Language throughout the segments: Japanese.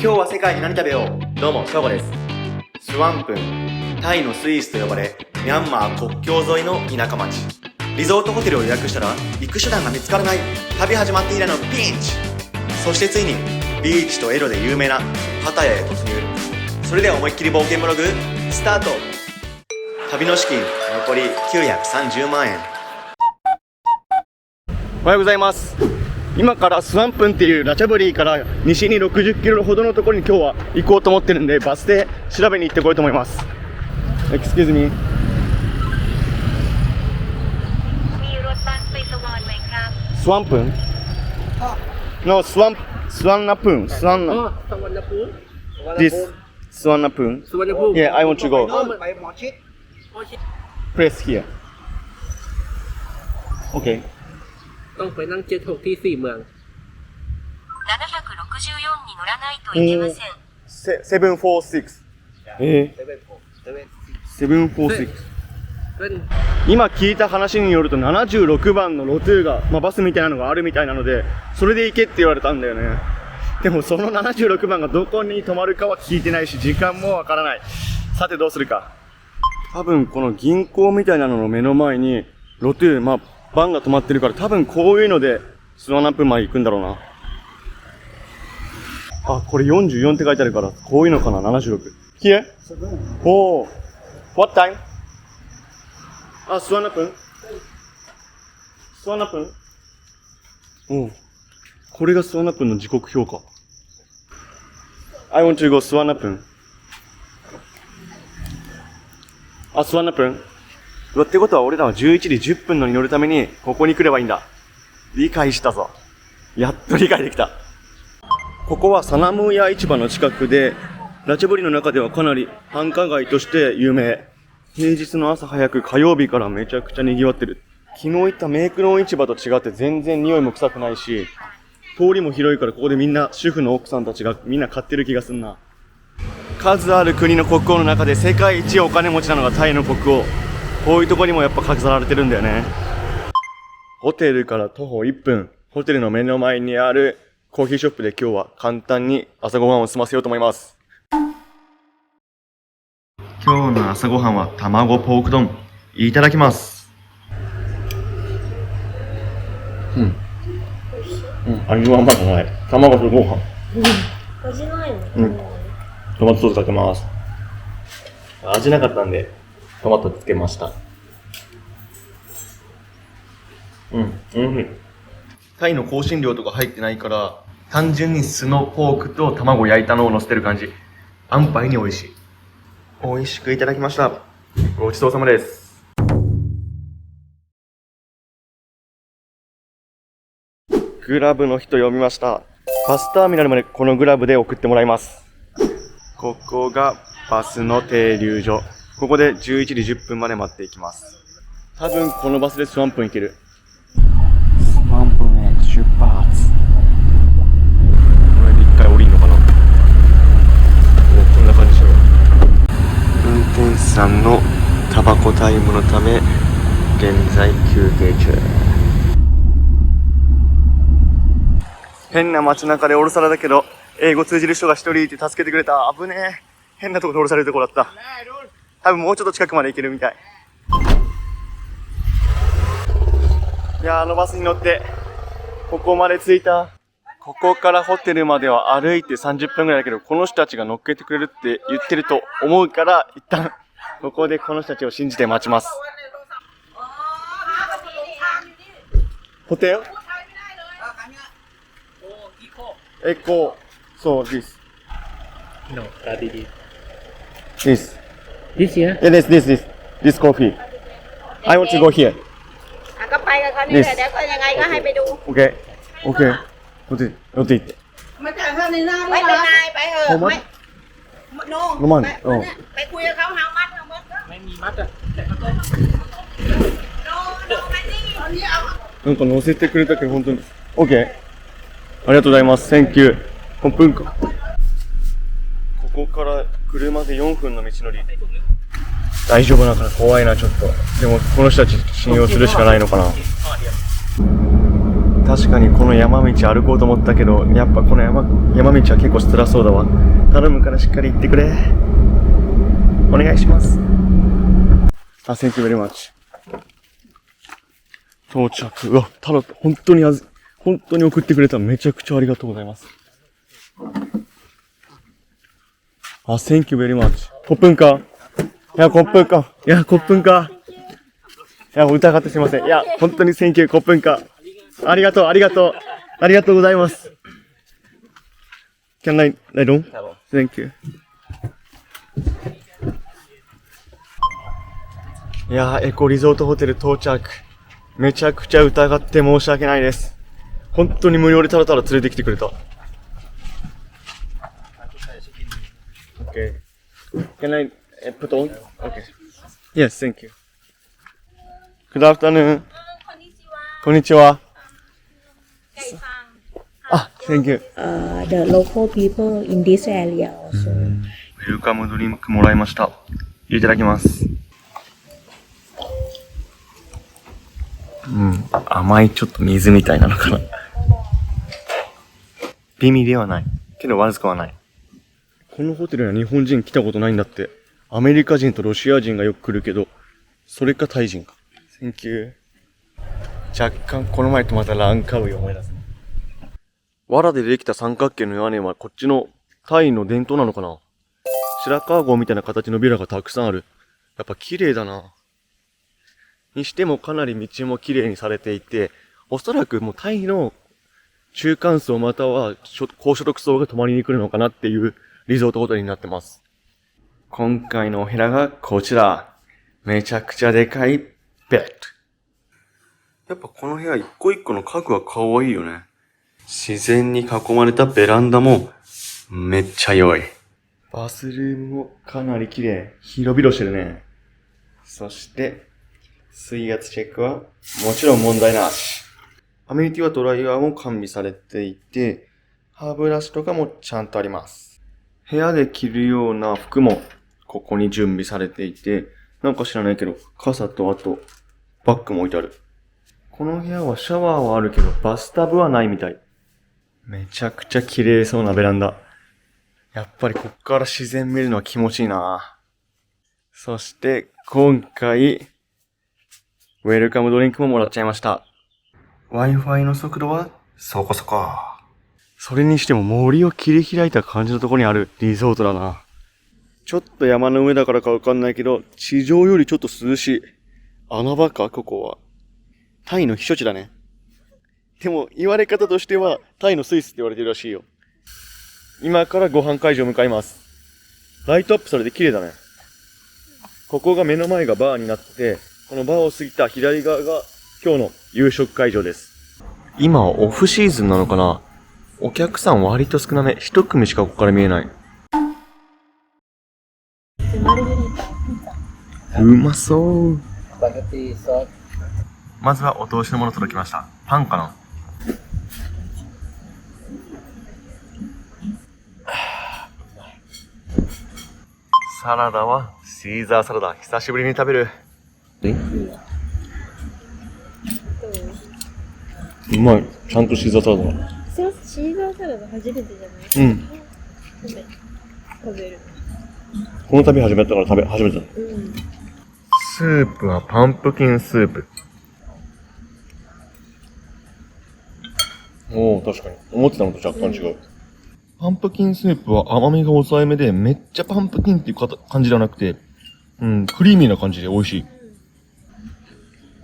今日は世界に何食べよう。どうも、ショウゴです。スワンプン、タイのスイースと呼ばれ、ミャンマー国境沿いの田舎町。リゾートホテルを予約したら行く手段が見つからない。旅始まって以来のピンチ。そしてついにビーチとエロで有名なパタヤへ突入。それでは思いっきり冒険ブログスタート。旅の資金残り930万円。おはようございます。今からスワンプンっていうラチャブリーから西に60キロほどのところに今日は行こうと思ってるんで、バスで調べに行ってこようと思います。Excuse me。スワンプン No, スワンナプン。スワンナ。This スワンナプン。Yeah, I want to go. Press here. Okay. ต้องไปนั่งเจ็ต6ที่4เมือง764に乗らないといけません。746。746。今聞いた話によると76番のロトゥーが、バスみたいなのがあるみたいなので、それで行けって言われたんだよね。でもその76番がどこに止まるかは聞いてないし、時間もわからない。さてどうするか。多分この銀行みたいなのの目の前にロトゥー、バンが止まってるから、多分こういうのでスワンナプンまで行くんだろうな。あ、これ44って書いてあるから、こういうのかな、76。Here? Oh. What time? あ、スワンナプン？スワンナプン？うん。これがスワンナプンの時刻表か。I want to go スワンナプン。あ、スワンナプン？ってことは俺らは11時10分のに乗るためにここに来ればいいんだ。理解したぞ。やっと理解できた。ここはサナムーヤ市場の近くで、ラチャブリの中ではかなり繁華街として有名。平日の朝早く火曜日からめちゃくちゃ賑わってる。昨日行ったメイクロン市場と違って全然匂いも臭くないし、通りも広いからここでみんな主婦の奥さんたちがみんな買ってる気がすんな。数ある国の国王の中で世界一お金持ちなのがタイの国王。こういうとこにもやっぱ飾られてるんだよね。ホテルから徒歩1分、ホテルの目の前にあるコーヒーショップで今日は簡単に朝ごはんを済ませようと思います。今日の朝ごはんは卵ポーク丼。いただきます。味は甘くない。卵とご飯。味ないの？トマトソースかけます。味なかったんでトマトつけました。タイの香辛料とか入ってないから、単純に酢のポークと卵焼いたのを乗せてる感じ。安牌に美味しい。美味しくいただきました。ごちそうさまです。グラブの人呼びました。バスターミナルまでこのグラブで送ってもらいます。ここがバスの停留所。ここで11時10分まで待っていきます。多分このバスでスワンプン行ける。スワンプンへ出発。これで一回降りんのかな。こんな感じだよ。運転手さんのタバコタイムのため現在休憩中。変な街中で降ろされたけど、英語通じる人が一人いて助けてくれた。危ねえ。変なとこで降ろされるとこだった。多分もうちょっと近くまで行けるみたい。いやー、あのバスに乗ってここまで着いた。ここからホテルまでは歩いて30分ぐらいだけど、この人たちが乗っけてくれるって言ってると思うから、一旦ここでこの人たちを信じて待ちます。ホテル？エコー。そう、this. No, this. This. This here? Yeah, this coffee. I want to go here. ก็ไปกับเขานี่แหละเดี๋ยวก็ยังไงก็ให้ไปดู Okay. Okay. รถติด ไม่เป็นไรไปเถอะไม่โน่ไปคุยกับเขาเฮามัดไม่มีมัดอ่ะไปนี่なんか乗せてくれたけど本当に OK。 ありがとうございます。 Thank you。 本分か。ここから車で4分の道のり。大丈夫なのかな。怖いなちょっと。でもこの人たち信用するしかないのかな。確かにこの山道歩こうと思ったけど、やっぱこの山道は結構辛そうだわ。頼むからしっかり行ってくれ。お願いします。あ、Thank you very much。到着。うわ、ただ、本当に送ってくれた。めちゃくちゃありがとうございます。あ、Thank you very much。コップンか。いや、コップンか。いや、コップンか。いや、疑ってすいません。いや、本当にThank you、コップンか。ありがとう、ありがとう。ありがとうございます。Can I room? Thank you。いやー、エコリゾートホテル到着。めちゃくちゃ疑って申し訳ないです。本当に無料でただただ連れてきてくれた。Okay. Can I put on? Okay. Yes, thank you. Good afternoon. こんにちは。あ、thank you. The local people in this area also. ウェルカムドリンクもらいました。いただきます。甘いちょっと水みたいなのかな。美味ではない。けど悪くはない。このホテルには日本人来たことないんだって。アメリカ人とロシア人がよく来るけど、それかタイ人か。Thank you。若干この前とまたランカウイを思い出すね。藁でできた三角形の屋根はこっちのタイの伝統なのかな。白川郷みたいな形のビラがたくさんある。やっぱ綺麗だな。にしてもかなり道も綺麗にされていて、おそらくもうタイの中間層または高所得層が泊まりに来るのかなっていうリゾートホテルになってます。今回のお部屋がこちら。めちゃくちゃでかいベッド。やっぱこの部屋一個一個の家具は可愛いよね。自然に囲まれたベランダもめっちゃ良い。バスルームもかなり綺麗。広々してるね。そして、水圧チェックはもちろん問題なし。アメニティはドライヤーも完備されていて、歯ブラシとかもちゃんとあります。部屋で着るような服もここに準備されていて、なんか知らないけど、傘とあとバッグも置いてある。この部屋はシャワーはあるけど、バスタブはないみたい。めちゃくちゃ綺麗そうなベランダ。やっぱりこっから自然見るのは気持ちいいな。そして今回、ウェルカムドリンクももらっちゃいました。Wi-Fi の速度はそこそこ。それにしても森を切り開いた感じのところにあるリゾートだな。ちょっと山の上だからかわかんないけど、地上よりちょっと涼しい。穴場か、ここは。タイの避暑地だね。でも言われ方としてはタイのスイスって言われてるらしいよ。今からご飯会場向かいます。ライトアップされて綺麗だね。ここが目の前がバーになって、このバーを過ぎた左側が今日の夕食会場です。今はオフシーズンなのかな。お客さん割と少なめ。一組しかここから見えない。うまそう。まずはお通しのもの届きました。パンかな。サラダはシーザーサラダ。久しぶりに食べる。うまい。ちゃんとシーザーサラダだ。シーザーサラダ初めてじゃない？食べる。この旅始めたから初めてだ。スープはパンプキンスープ。おー、確かに。思ってたのと若干違う。パンプキンスープは甘みが抑えめで、めっちゃパンプキンっていう感じではなくて、クリーミーな感じで美味しい。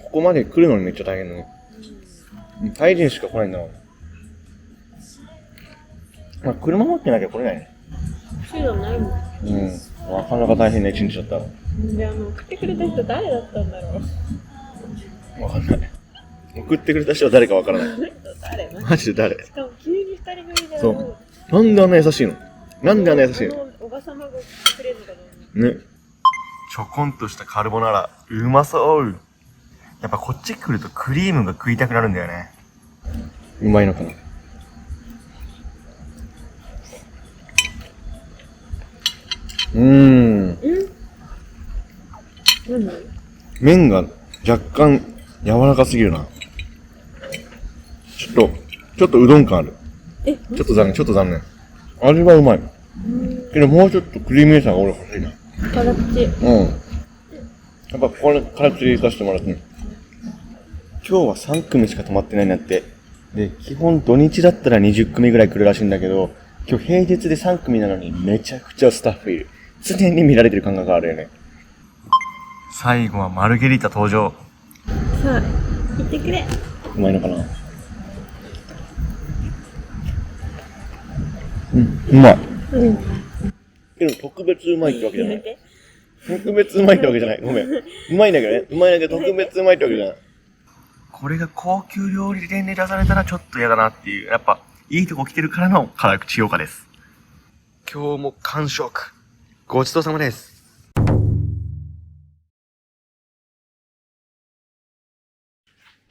ここまで来るのにめっちゃ大変だね。タイ人しか来ないんだな。まあ、車持ってなきゃ来れないね。そうじゃないもん。なかなか大変な一日だった。で、送ってくれた人誰だったんだろう。わかんない。送ってくれた人は誰かわからない。誰？マジで誰？しかも急に二人組で。そう。なんであんな優しいの？なんであんな優しいの？おばさまがくれるのかな。ね。ちょこんとしたカルボナーラ、うまそう。やっぱこっち来るとクリームが食いたくなるんだよね。うまいのかな。何？麺が若干柔らかすぎるな。ちょっちょっとうどん感ある。ちょっと残念。味はうまい。けどもうちょっとクリーミーさが俺欲しいな。辛口。やっぱこれ辛口入れさせてもらってね。今日は3組しか泊まってないんだって。で、基本土日だったら20組ぐらい来るらしいんだけど、今日平日で3組なのにめちゃくちゃスタッフいる。常に見られてる感覚があるよね。最後はマルゲリータ登場。さあ、行ってくれ。うまいのかな。うまい。けど特別うまいってわけじゃない。特別うまいってわけじゃない。ごめん。うまいんだけどね。うまいんだけど特別うまいってわけじゃない。これが高級料理店で出されたらちょっと嫌だなっていう。やっぱ、いいとこ来てるからの辛口評価です。今日も完食。ごちそうさまです。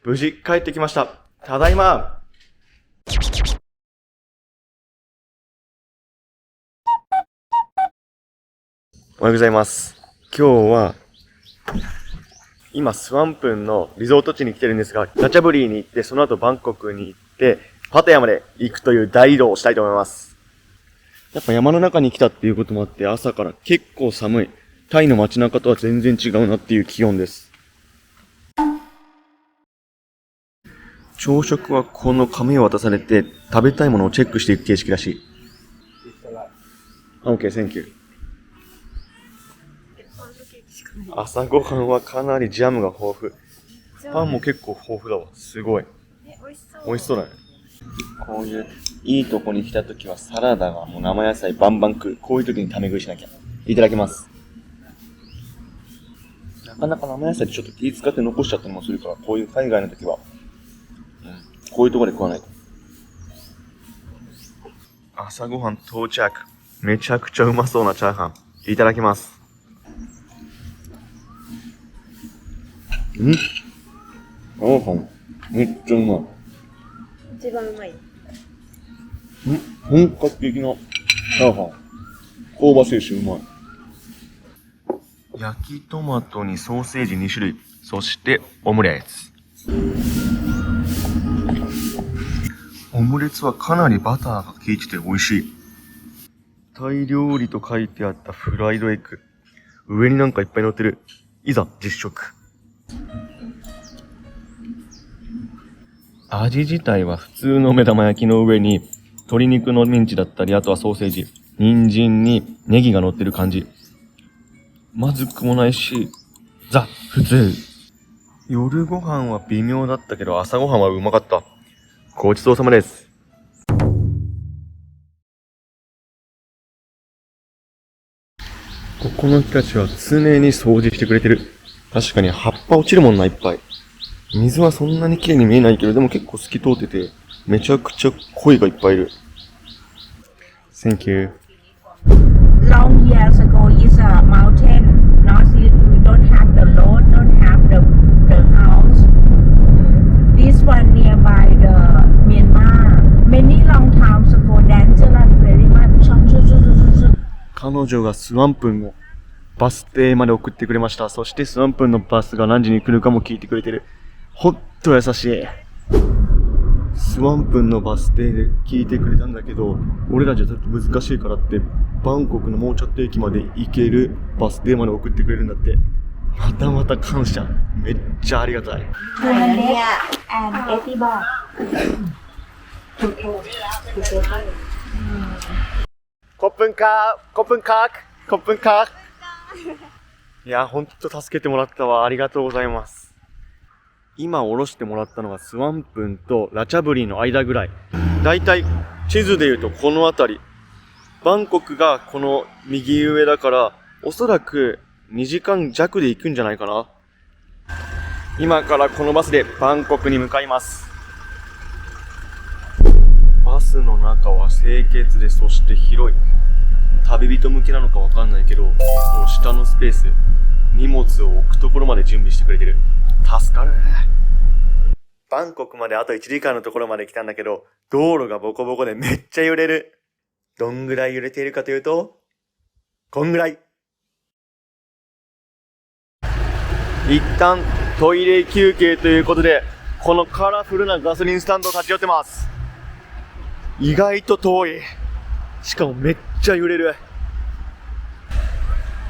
無事帰ってきました。ただいま。おはようございます。今日は、今スワンプンのリゾート地に来てるんですが、ラチャブリーに行って、その後バンコクに行って、パタヤまで行くという大移動をしたいと思います。やっぱ山の中に来たっていうこともあって、朝から結構寒い。タイの街中とは全然違うなっていう気温です。朝食はこの紙を渡されて、食べたいものをチェックしていく形式らしい。OK, thank you. 朝ごはんはかなりジャムが豊富。パンも結構豊富だわ。すごい。美味しそうだね。こういういいとこに来たときはサラダがもう生野菜バンバン食う。こういうときにタメ食いしなきゃ。いただきます。なかなか生野菜でちょっと気使って残しちゃったりもするから、こういう海外のときは、こういうところで食わないと。朝ごはん到着。めちゃくちゃうまそうなチャーハン。いただきます。チャーハンめっちゃうまい。一番うまい。本格的なチャーハン。香ばしいしうまい。焼きトマトにソーセージ2種類。そしてオムレツ。オムレツはかなりバターが効いてて美味しい。タイ料理と書いてあったフライドエッグ。上になんかいっぱい乗ってる。いざ実食。味自体は普通の目玉焼きの上に鶏肉のミンチだったり、あとはソーセージ、人参にネギが乗ってる感じ。まずくもないし、ザ・普通。夜ご飯は微妙だったけど朝ご飯はうまかった。ごちそうさまです。ここの人たちは常に掃除してくれてる。確かに葉っぱ落ちるもんな、いっぱい。水はそんなに綺麗に見えないけど、でも結構透き通ってて、めちゃくちゃ鯉がいっぱいいる。Thank you. Long years ago is a mountain. Now we don't have the road, don't have the house. This one nearby the Myanmar. Many long times ago, dangerous very much. 彼女がスワンプンのバス停まで送ってくれました。そしてスワンプンのバスが何時に来るかも聞いてくれてる。ほっと優しい。スワンプンのバス停で聞いてくれたんだけど、俺らじゃちょっと難しいからって、バンコクのモーチャット駅まで行けるバス停まで送ってくれるんだって。またまた感謝。めっちゃありがたい。コップンカー、コップンカー、コップンカー。いや、ほんと助けてもらったわ。ありがとうございます。今降ろしてもらったのがスワンプンとラチャブリーの間ぐらい。だいたい地図で言うとこの辺り。バンコクがこの右上だから、おそらく2時間弱で行くんじゃないかな。今からこのバスでバンコクに向かいます。バスの中は清潔で、そして広い。旅人向けなのかわかんないけど、この下のスペース、荷物を置くところまで準備してくれてる。助かる。バンコクまであと1時間のところまで来たんだけど、道路がボコボコでめっちゃ揺れる。どんぐらい揺れているかというと、こんぐらい。一旦トイレ休憩ということで、このカラフルなガソリンスタンド立ち寄ってます。意外と遠い。しかもめっちゃ揺れる。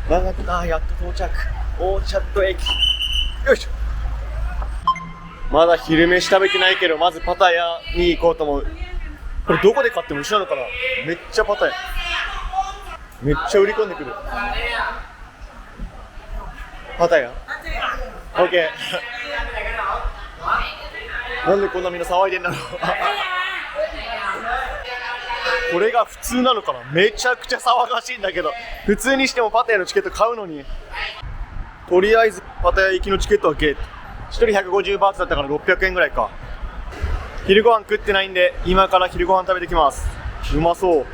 わかった、やっと到着。オーチャット駅。よいしょ。まだ昼飯食べてないけど、まずパタヤに行こうと思う。これどこで買っても一緒なのかな。めっちゃパタヤ。めっちゃ売り込んでくる。パタヤオッケー。なんでこんなみんな騒いでんだろう。これが普通なのかな。めちゃくちゃ騒がしいんだけど、普通にしてもパタヤのチケット買うのに。とりあえずパタヤ行きのチケットはゲット。1人150バーツだったから600円ぐらいか。昼ご飯食ってないんで、今から昼ご飯食べてきます。うまそう。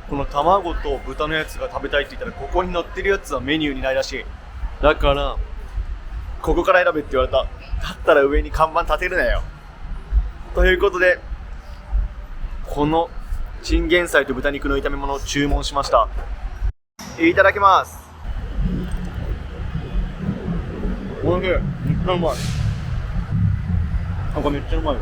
この卵と豚のやつが食べたいって言ったら、ここに載ってるやつはメニューにないらしい。だからここから選べって言われた。だったら上に看板立てるなよ。ということで、このチンゲン菜と豚肉の炒め物を注文しました。いただきます。おいしい。めっちゃうまい。なんかめっちゃうまいよ。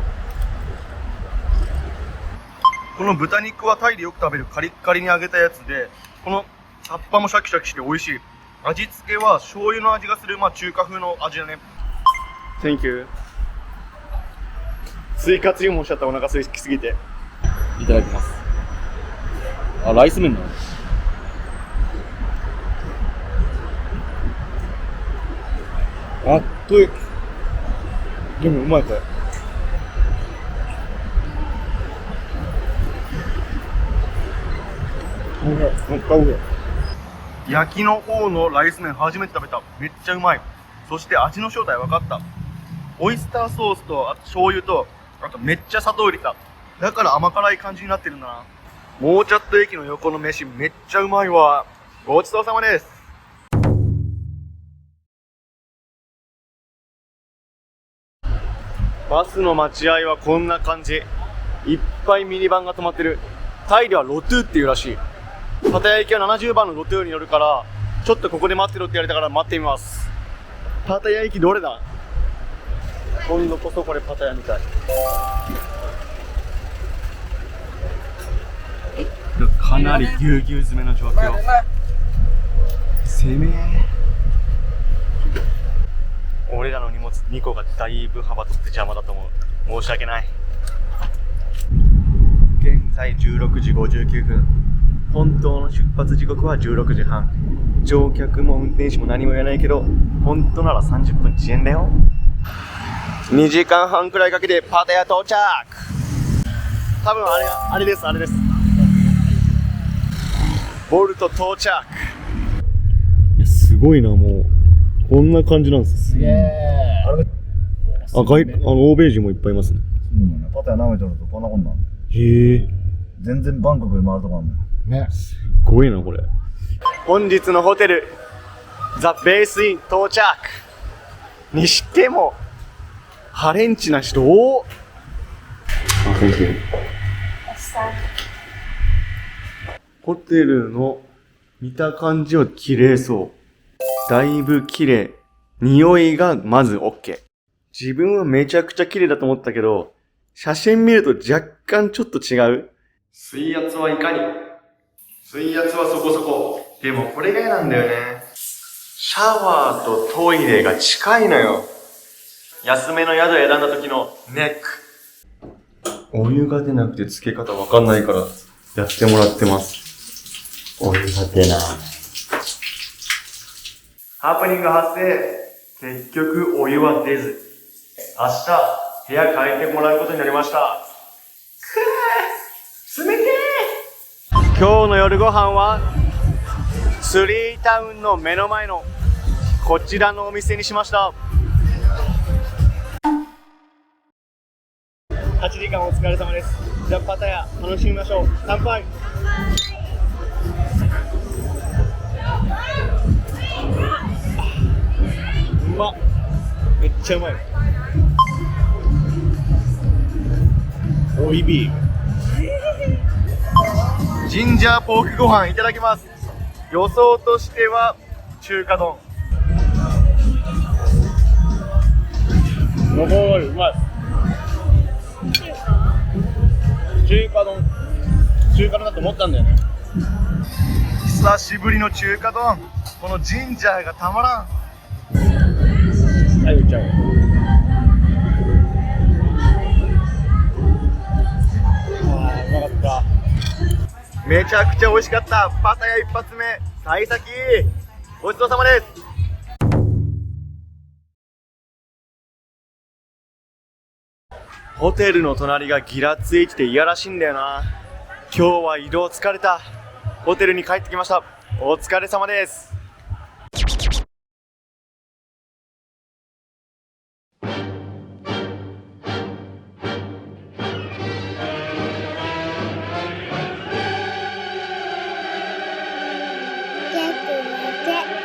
この豚肉はタイでよく食べるカリッカリに揚げたやつで、この葉っぱもシャキシャキして美味しい。味付けは醤油の味がする、中華風の味だね。Thank you。追加注文しちゃった。お腹空きすぎて。いただきます。あ、ライス麺だね。あっとい。でもうまいこれ。焼きの方のライス麺初めて食べた。めっちゃうまい。そして味の正体分かった。オイスターソースと、あと醤油と、あとめっちゃ砂糖入れた。だから甘辛い感じになってるんだな。モーチャット駅の横の飯めっちゃうまいわ。ごちそうさまです。バスの待合はこんな感じ。いっぱいミニバンが止まってる。タイではロトゥっていうらしい。パタヤ行きは70番のロトゥに乗るから、ちょっとここで待ってろって言われたから待ってみます。パタヤ行きどれだ。今度こそこれパタヤみたい。かなりぎゅうぎゅう詰めの状況。攻め俺らの荷物2個がだいぶ幅取って邪魔だと思う。申し訳ない。現在16時59分。本当の出発時刻は16時半。乗客も運転手も何も言わないけど、本当なら30分遅延だよ。2時間半くらいかけてパタヤ到着。多分あれです。ボルト到着。いや、すごいな、もう。こんな感じなんです。すげえ。欧米人もいっぱいいますね。パタヤ舐めてるとこんなこんなん。へえ。全然バンコクに回るとこあんねん。ね。すごいな、これ。本日のホテル、ザ・ベースイン到着にしても、ハレンチな人多っ。ホテルの見た感じは綺麗そう。だいぶ綺麗。匂いがまず OK。自分はめちゃくちゃ綺麗だと思ったけど、写真見ると若干ちょっと違う。水圧はいかに？水圧はそこそこ。でもこれが嫌なんだよね。シャワーとトイレが近いのよ。安めの宿選んだ時のネック。お湯が出なくてつけ方わかんないからやってもらってます。お湯が出ない。ハプニング発生。結局お湯は出ず。明日部屋変えてもらうことになりました。冷てー。今日の夜ご飯はスリータウンの目の前のこちらのお店にしました。8時間お疲れ様です。じゃあパタヤ楽しみましょう。乾杯。うまっ。めっちゃうまい。オイビージンジャーポークご飯いただきます。予想としては中華丼。ごぼううまい。中華丼だと思ったんだよね。久しぶりの中華丼。このジンジャーがたまらん。はい、言っちゃう。うまかった。めちゃくちゃ美味しかった。パタヤ一発目、幸先。ごちそうさまです。ホテルの隣がギラついてていやらしいんだよな。今日は移動疲れた。ホテルに帰ってきました。お疲れ様です。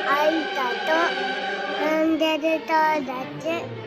ありがとう。なんでるとだけ。